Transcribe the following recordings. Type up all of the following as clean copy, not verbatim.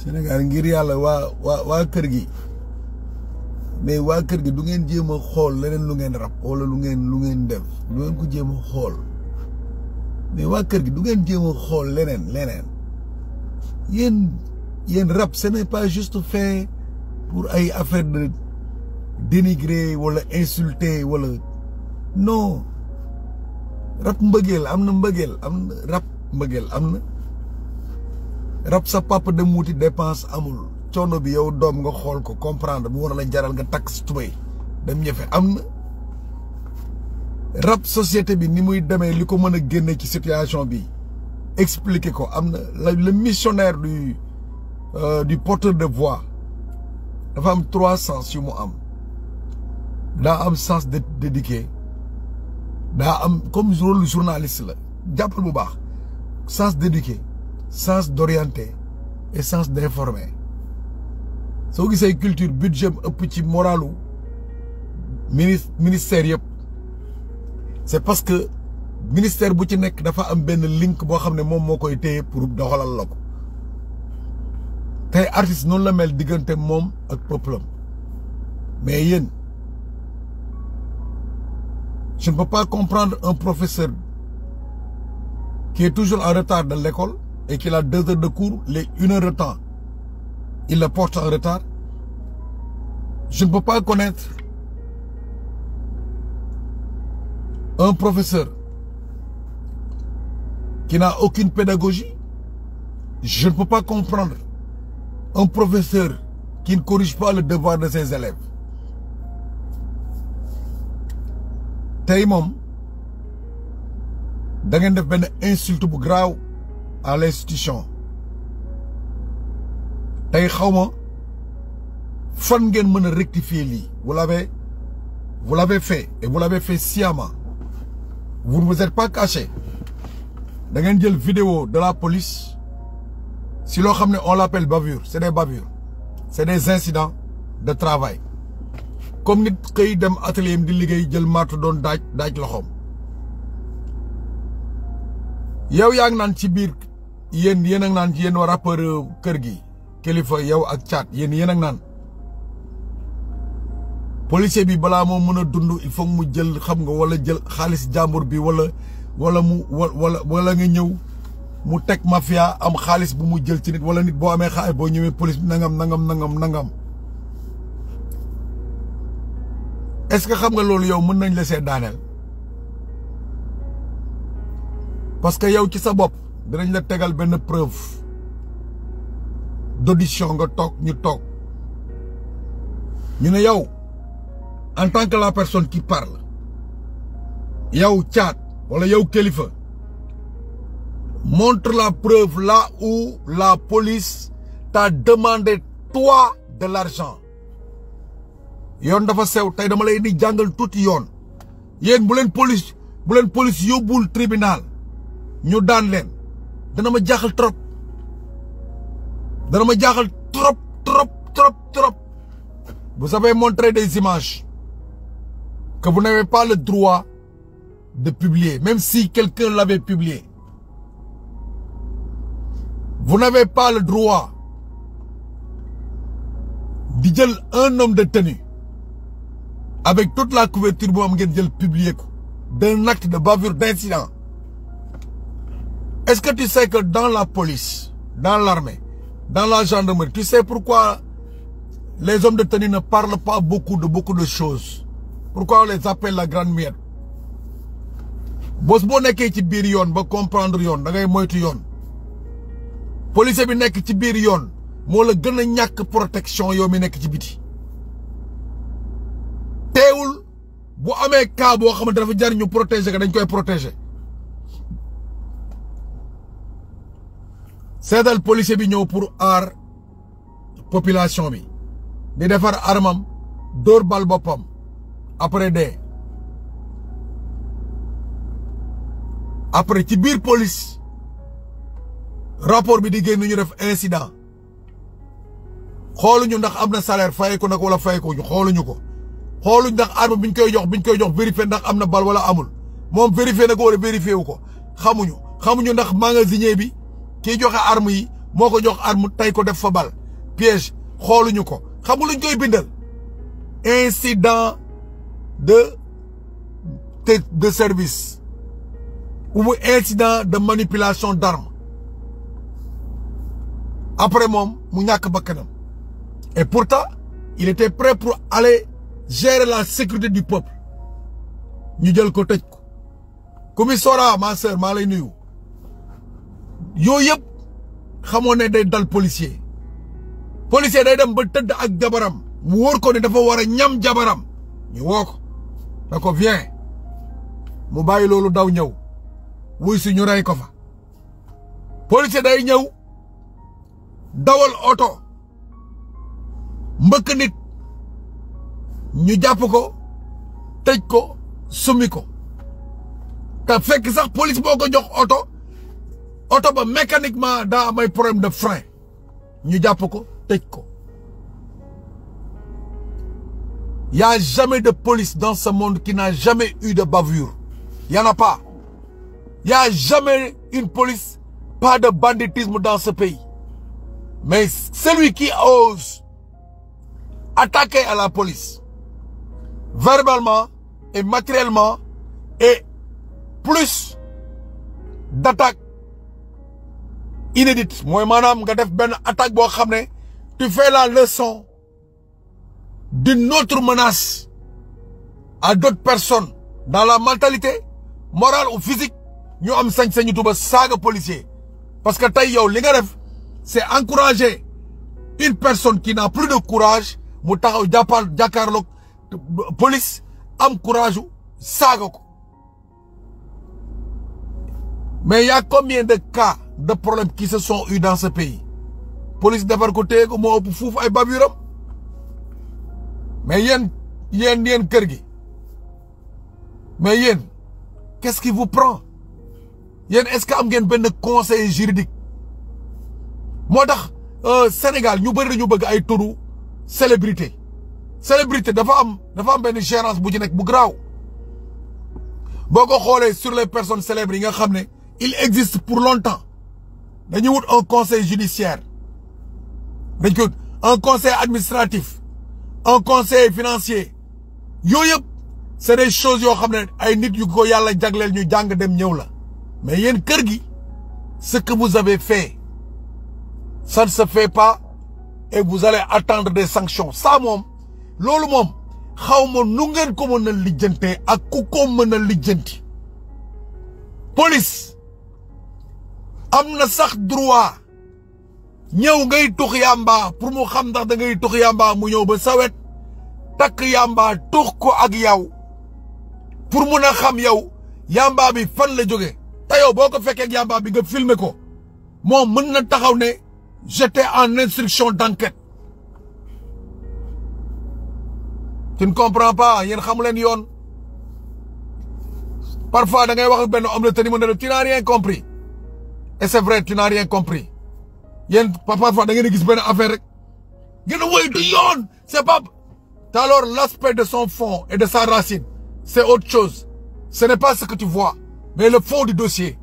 Sénégal ngir yàlla waa kër gi mais waa kër gi du ngeen jéem a xool leneen lu ngeen rab wala lu ngeen def du ngeen ko jéem a xool mais waa kër gi du ngeen jéem a xool leneen yéen rab ce n'est pas juste fait pour ay affaire de dénigrer wala insulter wala non rab mbëggeel am na mbëggeel am na rab mbëggeel am na rab sa papa dem wuti dépense amul coono bi yow doom nga xool ko comprendre bu war la jaral nga takk si tubéy dem ñëfe am na rab société bi ni muy demee li ko mën a génne ci situation bi expliquer ko am na le missionnaire du porteur de voix dafa am 3 sens yu mu am daa am sens d'éduquer daa am comme rôle journaliste la jàppal bu baax sens d'éduquer sens d'orienter et sens d'informer soo gisee culture budget ëpp ci moralu ministère yëpp c'est parce que ministère bu ci nekk dafa am benn link boo xam ne moom moo koy téye pour doxalal la ko tey artiste noonu la mel diggante moom ak peuple am mais yéen je ne peux pas comprendre un professeur qui est toujours en retard de l'école et qu'il a 2 heures de cours, les 1 heure de temps, il le porte en retard. Je ne peux pas connaître un professeur qui n'a aucune pédagogie. Je ne peux pas comprendre un professeur qui ne corrige pas le devoir de ses élèves. Tey moom da ngeen def benn insulte bu graaw à l'institution tey xawma fan ngeen mën a rectifier lii vous l'avez fait et vous l'avez fait sciemment vous ne vous êtes pas caché da ngeen jël vidéo de la police si loo xam ne on l'appelle bavure c'est des bavures c'est des incidents de travail comme nit xëy dem atelier di liggéey jël marto doon daaj loxoom yow yaa ngi naan ci biir yéen ak naan ci yéen waa rappeur kër gi kilifa yow ak caat yéen ak naan policier bi balaa moo mën a dund il faut mu jël xam nga wala jël xaalis jàmbur bi wala nga ñëw mu teg mafia am xaalis bu mu jël ci nit wala nit boo amee xaalis boo ñëwee police bi nangam est-ce que xam nga loolu yow mën nañ la see daaneel parce que yow ci sa bopp dinañ la tegal benn preuve d'audition nga toog ñu ne yow en tant que la personne qui parle yow caat wala yow kilifa montre la preuve là où la police t'a demandé toi de l'argent yoon dafa sew tey dama lay di jàngal tuuti yoon yéen bu leen police yóbbul tribunal ñu daan leen dana ma jaaxal trop vous avez montré des images que vous n'avez pas le droit de publier même si quelqu'un l'avait publié vous n'avez pas le droit di jël un homme de tenue avec toute la couverture bu am ngeen jël publier ko d'un acte de bavure d'incident. Est-ce que tu sais que dans la police, dans l'armée, dans la gendarmerie, tu sais pourquoi les hommes de tenue ne parlent pas beaucoup de choses? Pourquoi on les appelle la grande muette? Bos boo nekkee ci biir yoon ba comprendre yoon da ngay moytu yoon. Policier bi nekk ci biir yoon moo la gën a ñàkk protection yow mi nekk ci biti. Teewul bu amee cas boo xamante dafa jar ñu protéger ko dañ koy protéger. seetal policier bi ñëw pour aar population bi di defar armam dóor bal boppam après ci biir police rapport bi di génn ñu def incident xooluñu ndax am na salaire fay ko nag wala fay ko ñu xooluñu ndax arme biñ koy jox vérifier ndax am na bal wala amul moom vérifier na ko wala vérifier wu ko xamuñu ndax magasinier bi kiy joxe arme yi moko jox arme tay ko def fa bal piège xoluñu ko xamul luñ koy bindal incident de service ou incident de manipulation d'armes. Après mom mu ñak bakkanam. Et pourtant il était prêt pour aller gérer la sécurité du peuple. Ñu jël ko tëj ko. Commissora ma sœur ma lay nuyu. Yooyu yëpp xamone day dal policier. Policier day dem ba teud ak jabaram. Mu wóor ko ne dafa wara ñam jabaram. Ñu woo ko. Da ko viens. Mu bàyyi loolu daw ñëw. Wuy si ñu ray ko fa. Policier day ñëw dawal auto. Mbëkk nit ñu jàpp ko tëj ko sumi ko te fekk sax police boo ko jox auto ba mécaniquement daa am ay problème de frein ñu jàpp ko tëj ko. Y a jamais de police dans ce monde qui n'a jamais eu de bavure. Y en a pas. Y a jamais une police, pas de banditisme dans ce pays. Mais celui qui ose attaquer à la police, verbalement et matériellement, et plus d'attaques inédites. Moi, madame, nga def ben attaque bo xamné, tu fais la leçon d'une autre menace à d'autres personnes dans la mentalité morale ou physique. Ñu am sañ-sañu tuba saga policier. Parce que tay yow li nga def, c'est encourager une personne qui n'a plus de courage mu taxaw jàkkaarloog police am courage saaga ko. Mais il y a combien de cas de problèmes qui se sont eus dans ce pays? Police defar ko téye ko moo ëpp fuuf ay baburam. Mais yéen kër gi. Mais yéen qu'est-ce qui vous prend? Yéen est-ce que am ngeen benn conseil juridique? Moo tax Sénégal ñu bëri dañu bëgg ay turu célébrité. Célébrité dafa am benn gérance bu ci nekk bu graaw. Boo ko xoolee sur les personnes célèbres yi nga xam ne il existe pour longtemps. Dañuy wut un conseil judiciaire. dañ ko un conseil administratif. Un conseil financier. Yooyu yëpp c'est des choses yoo xam ne ay nit yu ko yàlla jagleel ñu jàng dem ñëw la. Mais yéen kër gi ce que vous avez fait ça ne se fait pas et vous allez attendre des sanctions. Ça moom loolu moom xawma nu ngeen ko mën a lijjantee ak ku ko mën a lijjanti. Police am na sax droit ñëw ngay tux yamba pour mu xam ndax da ngay tux yamba mu ñëw ba sawet takk yamba tux ko ak yow pour mun a xam yow yamba bi fan la jóge. Te yow boo ko fekkee ak yamba bi nga filmer ko moom mën na taxaw ne j'étais en instruction d'enquête. Tu ne comprends pas, yéen xamu leen yoon. Parfois da ngay wax ak benn homme de tenue mu ne tu n'as rien compris. Et c'est vrai, tu n'as rien compris. Yéen parfois da ngeen gis benn affaire rek ngeen woy du yoon, c'est pas. Alors l'aspect de son fond et de sa racine, c'est autre chose. Ce n'est pas ce que tu vois, mais le fond du dossier.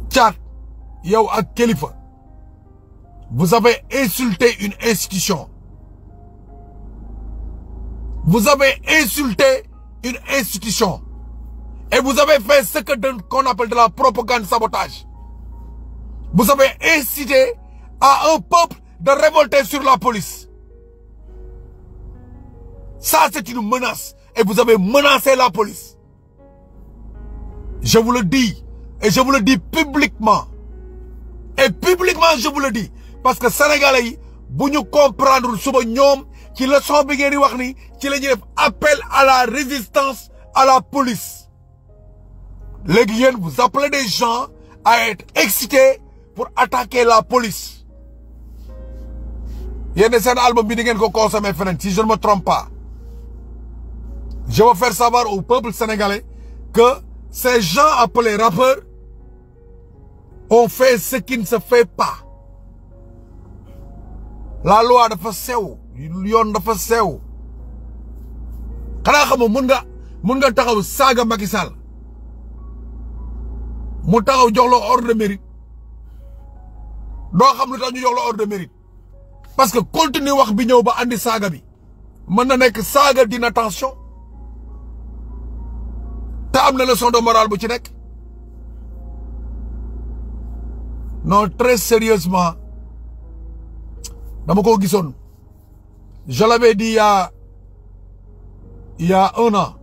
Thiat, yow ak Kilifeu, vous avez insulté une institution. Vous avez insulté une institution. Et vous avez fait ce qu'on appelle de la propagande sabotage. Vous avez incité à un peuple de révolter sur la police. Ça, c'est une menace. Et vous avez menacé la police. Je vous le dis. Et je vous le dis publiquement. Et publiquement, je vous le dis. Parce que Sénégalais, si nous comprenons qui leçon bi ngeen di wax ni ci la ñuy def appel à la résistance à la police. Léegi yéen vous appelez des gens à être excités pour attaquer la police. Yéen seen album bi di ngeen ko consommer feneen si je ne me trompe pas. Je veux faire savoir au peuple sénégalais que ces gens appelés rappeurs ont fait ce qui ne se fait pas. La loi dafa sew, yoon dafa sew. Xanaa xam mun nga taxaw saaga Macky Sall. mu taxaw jox la ordre de mérite doo xam lu tax ñu jox la ordre de mérite parce que continue wax bi ñëw ba andi saaga bi mën na nekk saaga d'inattention te am na leçon de morale bu ci nekk non très sérieusement dama ko gisoon je l'avais dit il y a 1 an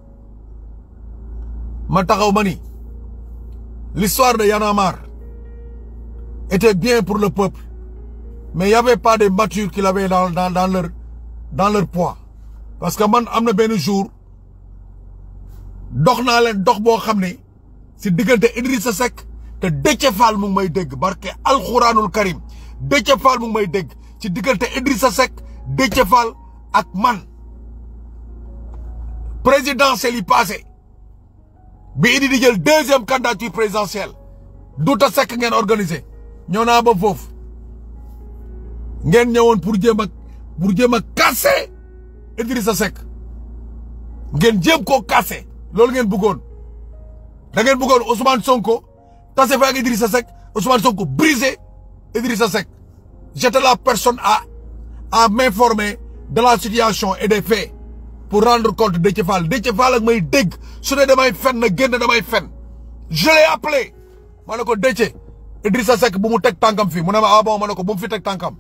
ma taxaw ma ni l'histoire de Y'en a marre était bien pour le peuple mais il n'y avait pas de matures qui l'avaient dans leur poids parce que man am na benn jour dox naa leen dox boo xam ne si diggante Idrissa Seck te Déthié Fall mu ngi may dégg barke alxuraanul karim Déthié Fall mu ngi may dégg ci diggante Idrissa Seck Déthié Fall ak man présidentielle yi passé bi Idi di jël 2e candidature présidentielle Douta Seck ngeen organisé ñëw naa ba foofu ngeen ñëwoon pour jéem a casser Idrissa Seck ngeen jéem koo casser loolu ngeen bëggoon da ngeen bëggoon Ousmane Sonko tase fa ak Idrissa Seck Ousmane Sonko briser Idrissa Seck j'étais la personne à m'informer de la situation et des faits pour rendre compte de Déthié Fall ak may dégg su ne damay fen na génn damay fen je l'ai appelé ma ne ko Déthié Idrissa Seck bu mu teg tànkam fii mu ne ma ah bon ma ne ko bu mu fi teg tànkam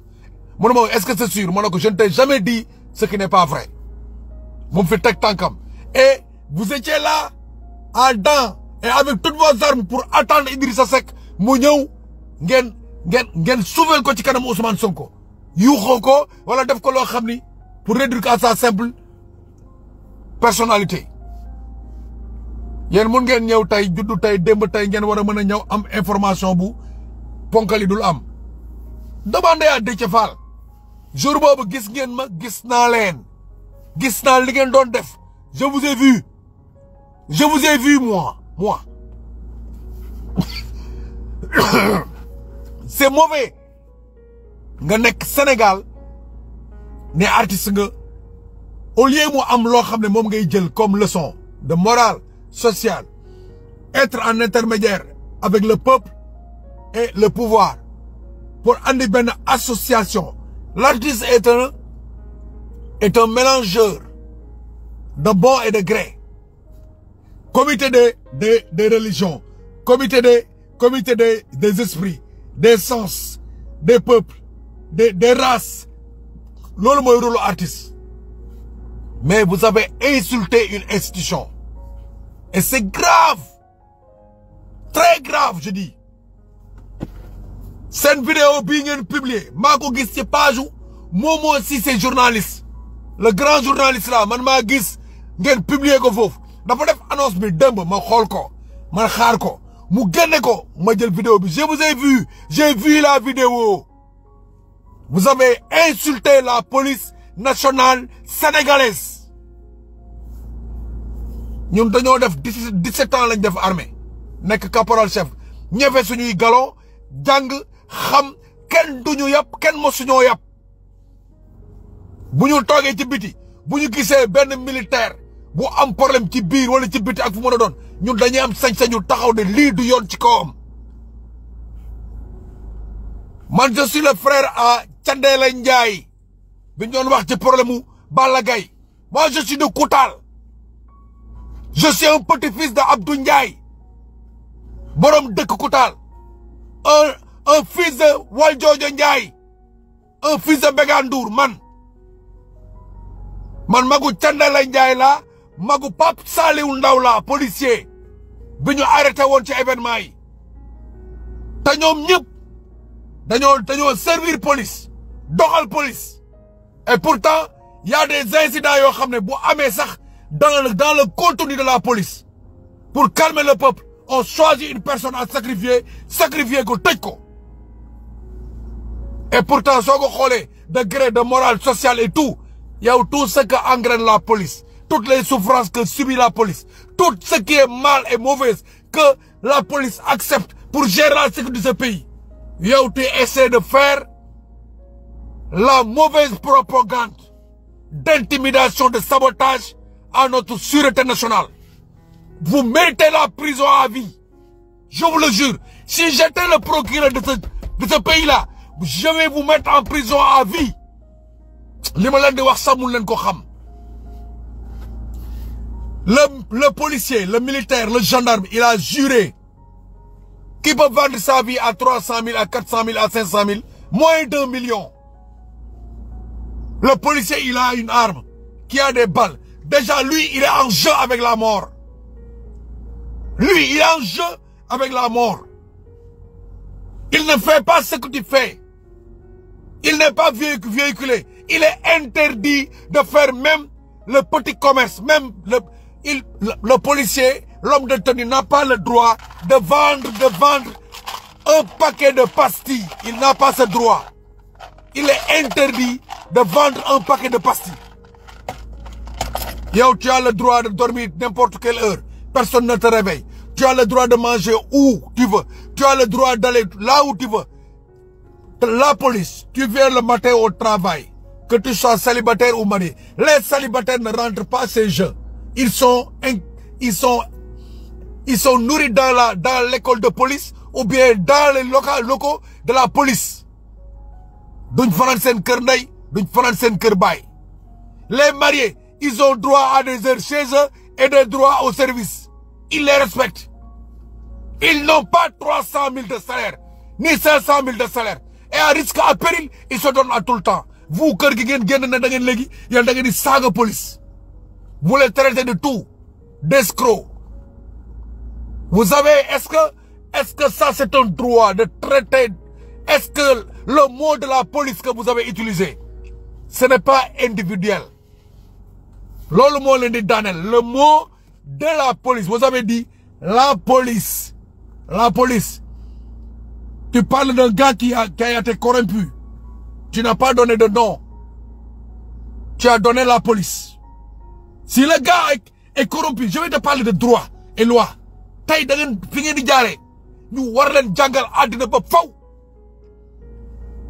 mu ne ma est-ce que c'est sûr ma ne ko je ne t'ai jamais dit ce qui n'est pas vrai bu mu fi teg tànkam et vous étiez là en dents et avec toutes vos armes pour attendre Idrissa Seck mu ñëw ngeen sauver ko ci kanam Ousmane Sonko yuuxoo ko wala def ko loo xam ni pour réduire à sa simple personnalité yéen mun ngeen ñëw tey juddu tey démb tey ngeen war a mën a ñëw am information bu ponkali dul am demandez à Déthié Fall jour boobu gis ngeen ma gis naa leen gis naa li ngeen doon def je vous ai vu moi c'est mauvais nga nekk Sénégal ne artiste nga au lieu mu am loo xam ne moom ngay jël comme leçon de morale sociale être en intermédiaire avec le peuple et le pouvoir pour andi benn association l'artiste est un mélangeur de bon et de gré comité des religions comité des esprits des sens des peuples des races loolu mooy rôle artiste mais vous avez insulté une institution et c'est grave très grave je dis cette vidéo bii ngeen publier maa ko gis ci page u Momo Cissé journaliste le grand journaliste là man maa gis ngeen publier ko foofu dafa def annonce bi démb ma xool ko ma xaar ko mu génne ko ma jël vidéo bi je vous ai vu j'ai vu la vidéo vous avez insulté la police nationale sénégalaise ñun dañoo def 17 ans lañ def armée nekk caporal chef ñefe suñuy galon jàng xam kenn duñu yàpp kenn mosuñoo yàpp bu ñu toogee ci biti bu ñu gisee benn militaire bu am problème ci biir wala ci biti ak fu mën a doon ñun dañuy am sañ-sañu taxaw ne lii du yoon ci kawam man je suis le frère à Thiendella Ndiaye bi ñu doon wax ci problème mu Balla Gaye moi je suis de Koutal je suis un petit-fils de Abdou Ndiaye borom dëkk Koutal un fils de Waljojo Ndiaye un fils de Begandour man magu Thiendella Ndiaye la magu Pape Saliou Ndaw la policier bi ñu arrêté woon ci événement yi te ñoom ñëpp dañoo servir police doxal police et pourtant y a des incidents yoo xam ne bu amee sax dans le contenu de la police pour calmer le peuple on choisit une personne à sacrifier ko tëj ko et pourtant soo ko xoolee degré de morale sociale et tout yow tout ce que engraine la police toutes les souffrances que subit la police tout ce qui est mal et mauvais que la police accepte pour gérer la sécurité de ce pays yow tu essaies de faire la mauvaise propagande d'intimidation, de sabotage à notre sûreté nationale. Vous méritez la prison à vie. Je vous le jure. Si j'étais le procureur de ce pays-là, je vais vous mettre en prison à vie. Le policier, le militaire, le gendarme, il a juré qu'il peut vendre sa vie à 300 000, à 400 000, à 500 000, moins d'1 million. Le policier, il a une arme qui a des balles. Déjà, lui, il est en jeu avec la mort. Lui, il est en jeu avec la mort. Il ne fait pas ce que tu fais. Il n'est pas véhiculé. Il est interdit de faire même le petit commerce. Même le policier, l'homme de tenue n'a pas le droit de vendre un paquet de pastilles. Il n'a pas ce droit. Il est interdit de vendre un paquet de pastilles. Yo, tu as le droit de dormir n'importe quelle heure. Personne ne te réveille. Tu as le droit de manger où tu veux. Tu as le droit d'aller là où tu veux. La police, tu viens le matin au travail. Que tu sois célibataire ou marié. Les célibataires ne rentrent pas ces jeux. Ils sont nourris dans l'école de police ou bien dans les locaux de la police. Les mariés, ils ont droit à des heures chez eux et des droits au service. Ils les respectent. Ils n'ont pas 300 000 de salaire, ni 500 000 de salaire. Et à risque, à péril, ils se donnent à tout le temps. Vous, police. Vous les traitez de tout. D'escrocs. Vous savez, est-ce que ça c'est un droit de traiter? Est-ce que le mot de la police que vous avez utilisé, ce n'est pas individuel? Le mot de la police, vous avez dit la police. La police. Tu parles d'un gars qui a été corrompu. Tu n'as pas donné de nom. Tu as donné la police. Si le gars est corrompu, je vais te parler de droit et loi. Tay da ngeen fi ngeen di jaaré ñu war leen jangal adina ba faw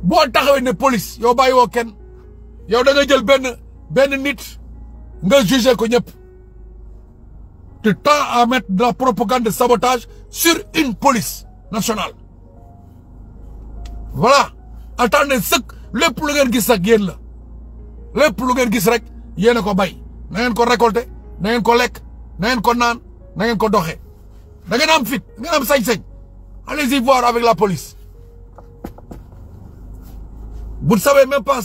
bo taxawé ne police yow bayiwo ken yow da nga jël ben nit nga juger ko ñep. Tu tends à mettre de la propagande de sabotage sur une police nationale. Voilà. Attendez ce le plus ngeen gis ak yeen la. Le plus ngeen gis rek yeen ko bay. Na ngeen ko récolter, na ngeen ko lek, na ngeen ko naan, na ngeen ko doxé. Da ngeen am fit, da ngeen am sañ-sañ. Allez-y voir avec la police. Vous ne savez même pas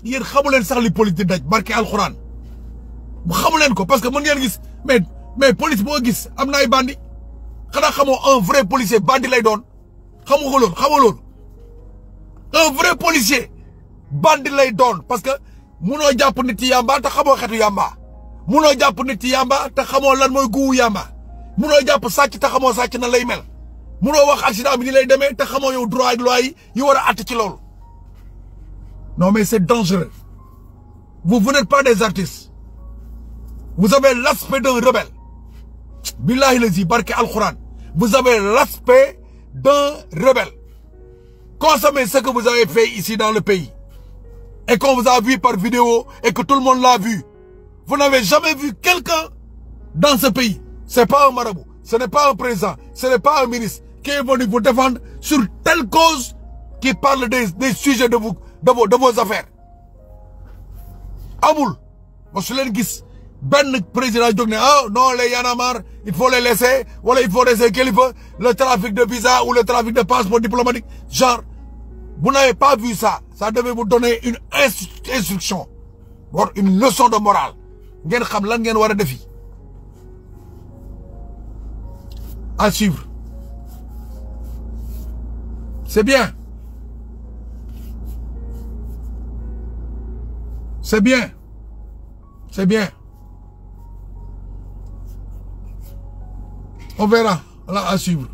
yeen xamu len sax li police di daj barké alcorane. Bu xamu len ko parce que mën ngeen gis mais police bo gis amna ay bandi. Xana xamo un vrai policier bandi lay doon. Xamu ko lool. Un vrai policier bandi lay doon parce que mëno japp nit yamba ta xamo xetu yamba. Mëno japp nit yamba ta xamo lan moy guwu yamba. Mëno japp sacc ta xamo sacc na lay mel. Mëno wax accident bi ni lay démé ta xamo yow droit ak loi yi wara att ci lool. Non mais c'est dangereux. Vous n'êtes pas des artistes. Vous avez l'aspect d'un rebelle. Billahi lazi barke al-Quran. Vous avez l'aspect d'un rebelle. Consommez ce que vous avez fait ici dans le pays. Et qu'on vous a vu par vidéo et que tout le monde l'a vu. Vous n'avez jamais vu quelqu'un dans ce pays. Ce n'est pas un marabout. Ce n'est pas un président. Ce n'est pas un ministre qui est venu vous défendre sur telle cause qui parle des sujets de vos affaires. Amoul. Ben président jóg ne non les Yanamar il faut les laisser wala il faut laisser le trafic de visa ou le trafic de passeport diplomatique genre vous n'avez pas vu ça devait vous donner une instruction une leçon de morale ngeen xam lan ngeen wara defi à suivre c'est bien on verra là à suivre.